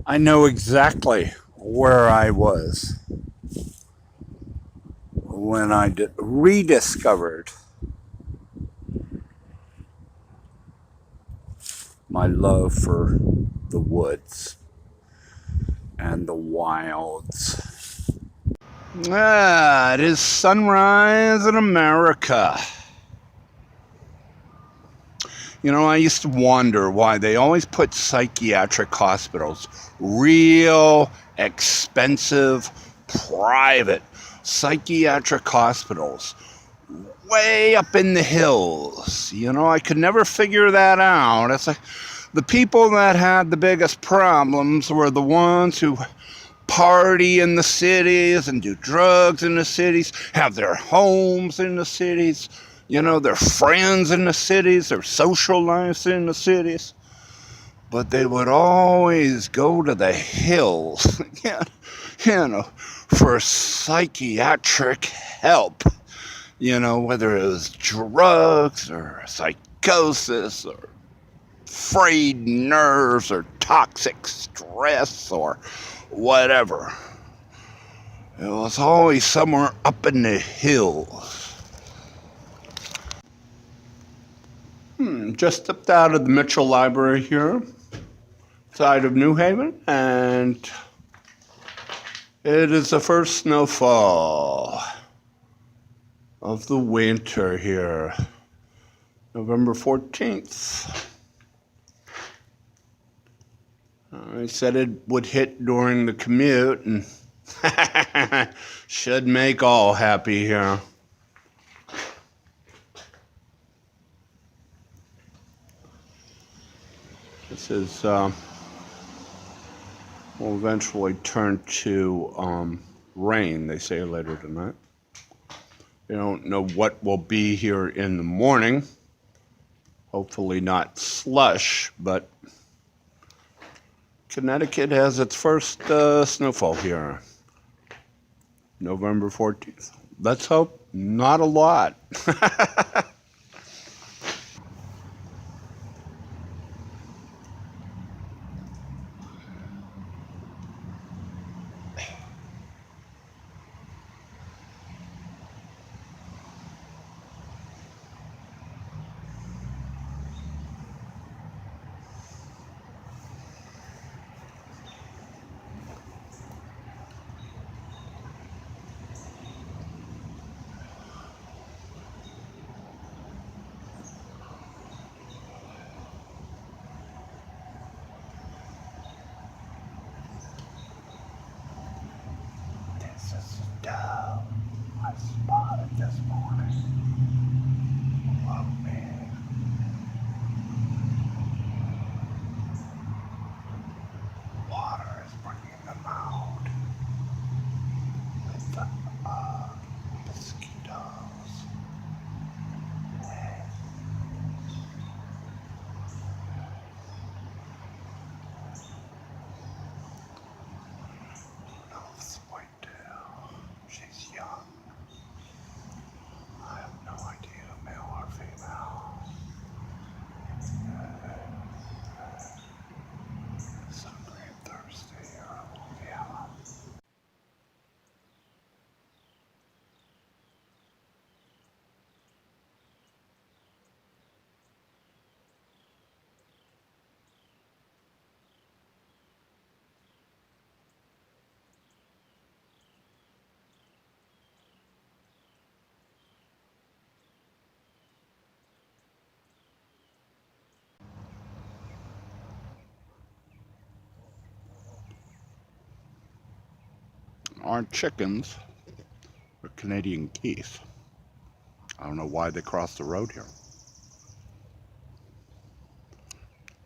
I know exactly where I was when I rediscovered my love for the woods and the wilds. It is sunrise in America. You know, I used to wonder why they always put psychiatric hospitals, real expensive, private psychiatric hospitals, way up in the hills. You know, I could never figure that out. It's like the people that had the biggest problems were the ones who party in the cities and do drugs in the cities, have their homes in the cities, you know, their friends in the cities, their social lives in the cities. But they would always go to the hills, you know, for psychiatric help. You know, whether it was drugs or psychosis or frayed nerves or toxic stress or whatever. It was always somewhere up in the hills. Just stepped out of the Mitchell Library here, side of New Haven, and it is the first snowfall of the winter here, November 14th. I said it would hit during the commute, and should make all happy here. This is will eventually turn to rain, they say, later tonight. They don't know what will be here in the morning. Hopefully not slush, but Connecticut has its first snowfall here, November 14th. Let's hope not a lot. This is the dove I spotted this morning. Oh man. Water is bringing them out with the mosquitoes. No, it's a white tail. She's young. I have no idea, male or female. It's hungry and thirsty, or it won't be out. Aren't chickens, or Canadian geese. I don't know why they crossed the road here.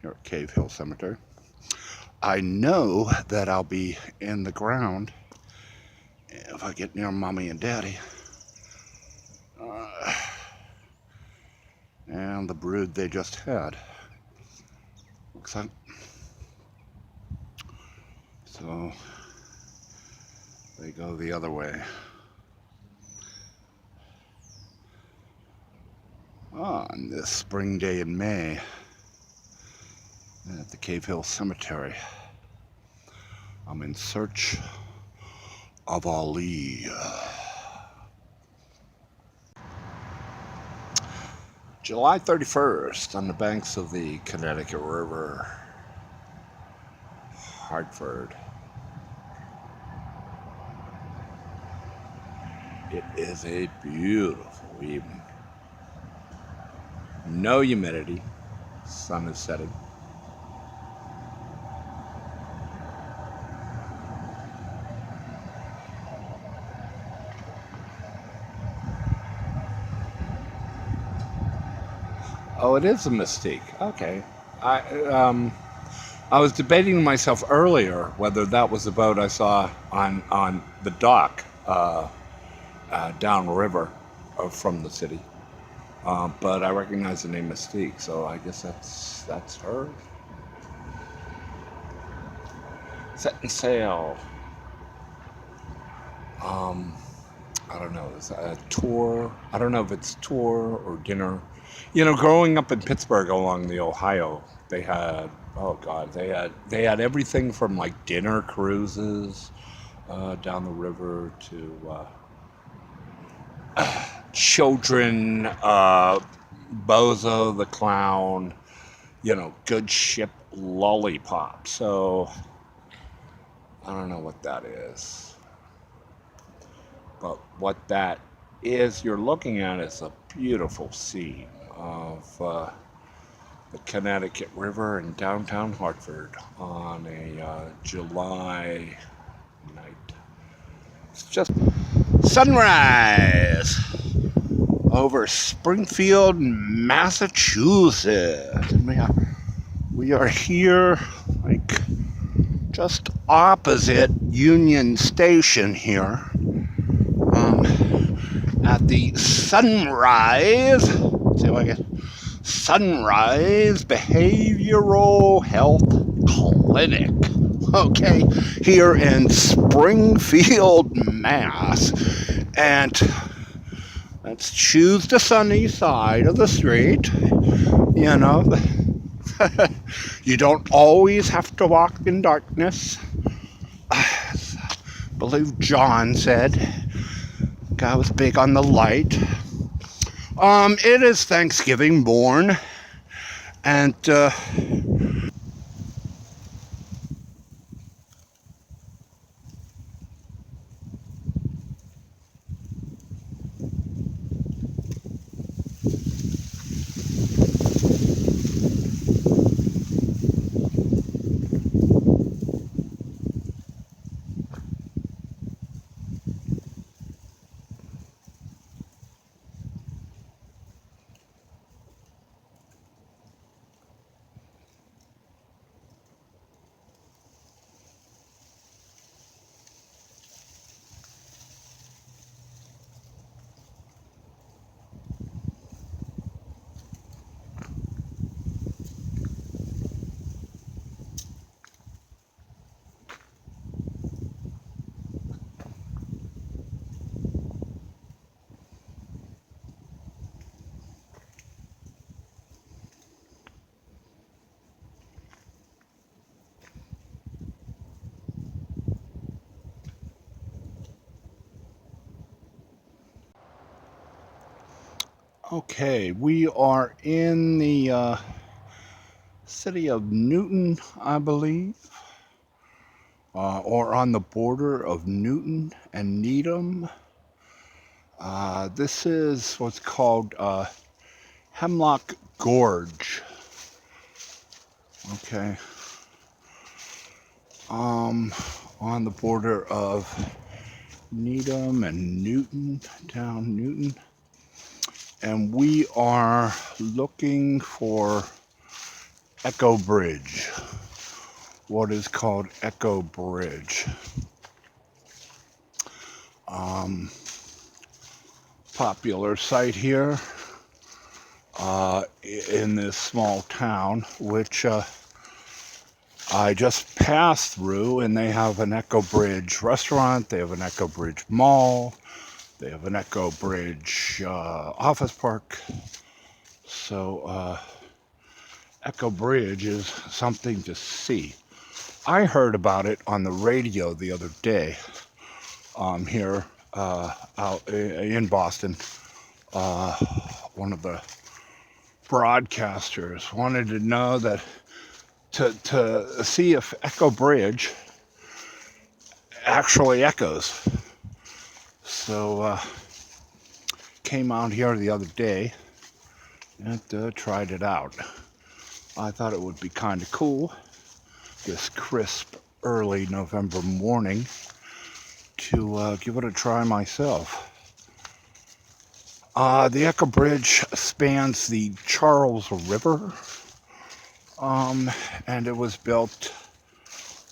Here at Cave Hill Cemetery. I know that I'll be in the ground if I get near Mommy and Daddy. And the brood they just had. Looks like. So they go the other way. On this spring day in May at the Cave Hill Cemetery. I'm in search of Ali. July 31st on the banks of the Connecticut River, Hartford. It is a beautiful evening. No humidity. Sun is setting. Oh, it is a mystique. Okay. I I was debating myself earlier whether that was a boat I saw on the dock downriver from the city. But I recognize the name Mystique, so I guess that's her. Setting sail. Um, I don't know. Is that a tour? I don't know if it's tour or dinner. You know, growing up in Pittsburgh along the Ohio, they had oh god, they had everything from like dinner cruises down the river to children, Bozo the Clown, you know, good ship lollipop. So I don't know what that is, but what that is you're looking at is a beautiful scene of the Connecticut River in downtown Hartford on a July night. It's just sunrise over Springfield, Massachusetts. We are here, like, just opposite Union Station here, at the Sunrise, see if I can, Sunrise Behavioral Health Clinic. Okay, here in Springfield, Mass. And let's choose the sunny side of the street. You know, you don't always have to walk in darkness. I believe John said. Guy was big on the light. It is Thanksgiving morn, and okay, we are in the city of Newton, I believe, or on the border of Newton and Needham. This is what's called Hemlock Gorge. Okay. On the border of Needham and Newton, down Newton. And we are looking for Echo Bridge. What is called Echo Bridge. Popular site here in this small town, which I just passed through, and they have an Echo Bridge restaurant, they have an Echo Bridge mall, they have an Echo Bridge office park. So Echo Bridge is something to see. I heard about it on the radio the other day here out in Boston. Uh, One of the broadcasters wanted to know that to see if Echo Bridge actually echoes. So came out here the other day and tried it out. I thought it would be kind of cool this crisp early November morning to give it a try myself. The Echo Bridge spans the Charles River, and it was built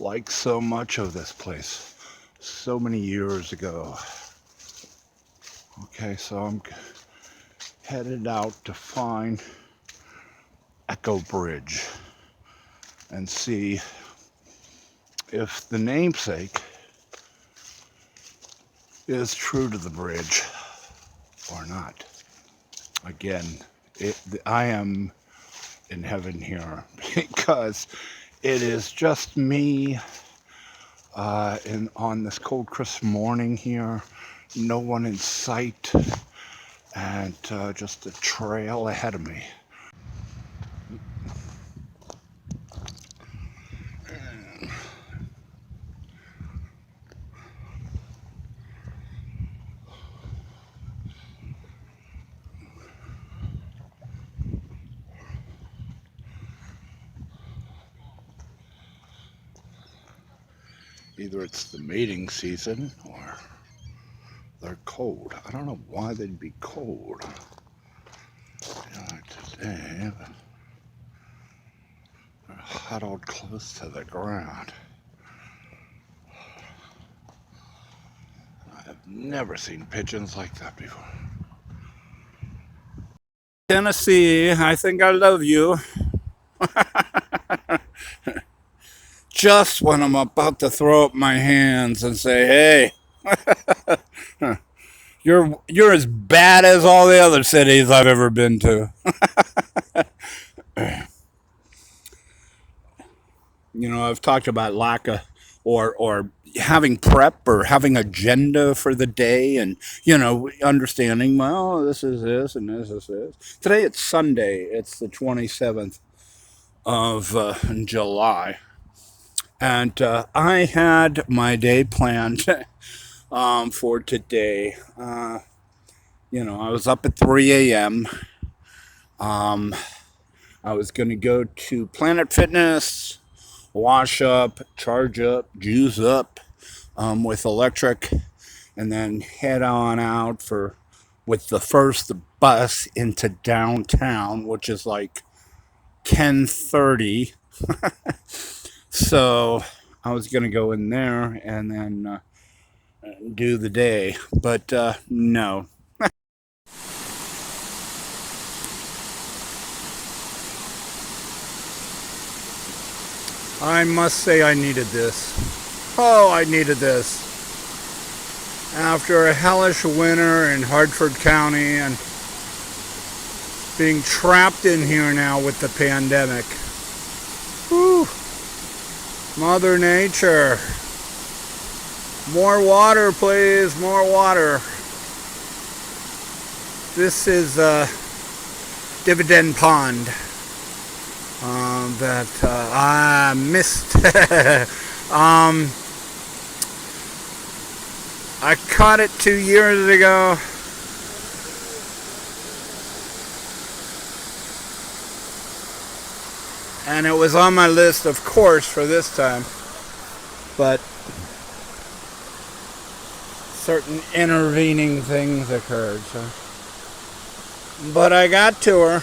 like so much of this place so many years ago. Okay, so I'm headed out to find Echo Bridge and see if the namesake is true to the bridge or not. Again, I am in heaven here because it is just me on this cold, crisp morning here. No one in sight, and just a trail ahead of me. Either it's the mating season or they're cold. I don't know why they'd be cold today, but they're huddled close to the ground. I've never seen pigeons like that before. Tennessee, I think I love you. Just when I'm about to throw up my hands and say, hey, you're as bad as all the other cities I've ever been to. You know, I've talked about lack of or having prep or having agenda for the day, and understanding, well, this is this and this is this. Today it's Sunday. It's the 27th of July. And I had my day planned for today. I was up at 3 a.m. I was going to go to Planet Fitness, wash up, charge up, juice up with electric, and then head on out with the first bus into downtown, which is like 10:30. So I was going to go in there and then do the day, but no. I must say I needed this. Oh, I needed this. After a hellish winter in Hartford County and being trapped in here now with the pandemic. Whew. Mother Nature. More water, please. More water. This is Dividend Pond that I missed. I caught it 2 years ago. And it was on my list, of course, for this time. But certain intervening things occurred. But I got to her.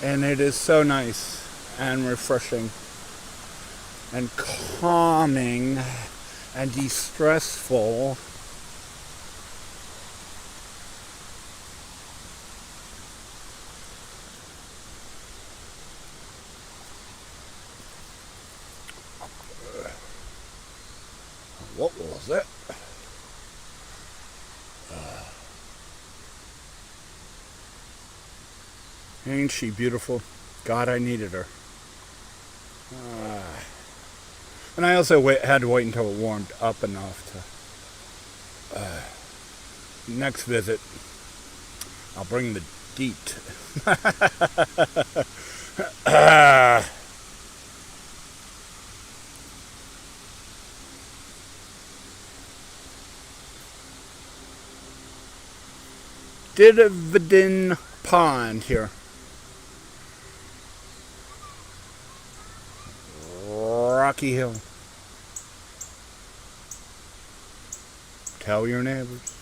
And it is so nice and refreshing and calming and de-stressful. What was it? Ain't she beautiful? God, I needed her. And I also had to wait until it warmed up enough to... next visit, I'll bring the DEET. Dividend Pond here. Rocky Hill. Tell your neighbors.